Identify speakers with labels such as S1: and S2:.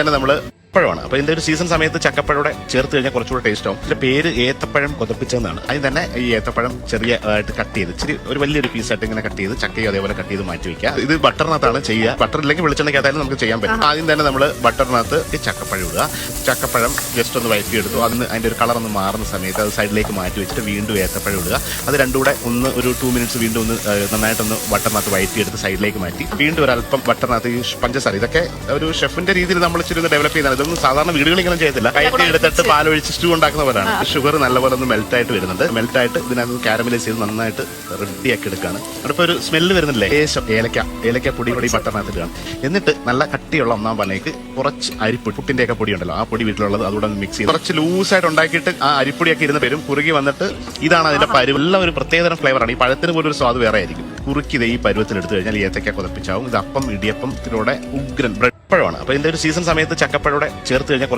S1: തന്നെ നമ്മള് പഴമാണ്. അപ്പൊ ഇതിന്റെ ഒരു സീസൺ സമയത്ത് ചക്കപ്പഴയുടെ ചേർത്ത് കഴിഞ്ഞാൽ കുറച്ചുകൂടെ ടേസ്റ്റ് ആവും. ഇതിന്റെ പേര് ഏത്തപ്പഴം കൊതപ്പിച്ചെന്നാണ്. അതിന് തന്നെ ഈ ഏത്തപ്പഴം ചെറിയ ആയിട്ട് കട്ട് ചെയ്ത് ഇച്ചിരി ഒരു വലിയൊരു പീസായിട്ട് ഇങ്ങനെ കട്ട് ചെയ്ത് ചക്കയും അതേപോലെ കട്ട് ചെയ്ത് മാറ്റി വെക്കുക. ഇത് ബട്ടറിനകത്താണ് ചെയ്യുക. ബട്ടർ ഇല്ലെങ്കിൽ വെളിച്ചെണ്ണയ്ക്കകത്തായാലും നമുക്ക് ചെയ്യാൻ പറ്റും. ആദ്യം തന്നെ നമ്മൾ ബട്ടറിനകത്ത് ചക്കപ്പഴം ഇടുക. ചക്കപ്പഴം ജസ്റ്റ് ഒന്ന് വഴറ്റിയെടുത്തു. അതിന്റെ ഒരു കളർ ഒന്ന് മാറുന്ന സമയത്ത് അത് സൈഡിലേക്ക് മാറ്റി വെച്ചിട്ട് വീണ്ടും ഏത്തപ്പഴം ഇടുക. അത് രണ്ടും കൂടെ ഒരു 2 മിനിറ്റ്സ് വീണ്ടും ഒന്ന് നന്നായിട്ടൊന്ന് ബട്ടറിനകത്ത് വഴറ്റിയെടുത്ത് സൈഡിലേക്ക് മാറ്റി വീണ്ടും ഒരു അല്പം ബട്ടറിനകത്ത് ഈ പഞ്ചസാര, ഇതൊക്കെ ഒരു ഷെഫിന്റെ രീതിയിൽ നമ്മൾ ഇച്ചിരി ഒന്ന് ഡെവലപ്പ് ചെയ്യുന്നതാണ്. ഇതൊന്നും സാധാരണ വീടുകളിൽ ഇങ്ങനെ ചെയ്യത്തില്ല. കയറ്റി എടുത്തിട്ട് പാലൊഴിച്ച് സ്റ്റൂ ഉണ്ടാക്കുന്ന പോലെയാണ്. ഷുഗർ നല്ലപോലെ ഒന്ന് മെൽറ്റ് ആയിട്ട് വരുന്നുണ്ട്. മെൽറ്റ് ആയിട്ട് ഇതിനകത്ത് കാരമലൈസ് ചെയ്ത് നന്നായിട്ട് റെഡിയാക്കി എടുക്കുകയാണ്. അടുപ്പം ഒരു സ്മെല്ല് വരുന്നില്ലേ, ലേശം ഏലക്ക പൊടി ബട്ടറിനകത്ത് ഇടുകയാണ്. എന്നിട്ട് നല്ല കട്ടിയുള്ള ഒന്നാം പാലേക്ക് കുറച്ച് അരിപ്പൊടി, പുട്ടിന്റെ ഒക്കെ പൊടി ഉണ്ടല്ലോ, ആ പൊടി വീട്ടിലുള്ളത് അതുകൂടെ മിക്സ് ചെയ്ത് കുറച്ച് ലൂസായിട്ട് ഉണ്ടാക്കിയിട്ട് ആ അരിപ്പൊടിയൊക്കെ ഇരുന്ന് വരും. കുറുകി വന്നിട്ട് ഇതാണ് അതിന്റെ പരുവ്. എല്ലാം ഒരു പ്രത്യേകതരം ഫ്ലേവറാണ്. ഈ പഴത്തിന് പോലും ഒരു സ്വാദ് വേറെ ആയിരിക്കും. കുറുക്കി ഈ പരുവത്തിൽ എടുത്തു കഴിഞ്ഞാൽ ഏത്തക്ക കൊതപ്പിച്ചാവും. ഇത് അപ്പം ഇടിയപ്പത്തിലൂടെ ഉഗ്രൻ ബ്രെഡ് പഴമാണ്. അപ്പൊ ഇതിന്റെ ഒരു സീസൺ സമയത്ത് ചക്കപ്പഴയുടെ ചേർത്ത് കഴിഞ്ഞാൽ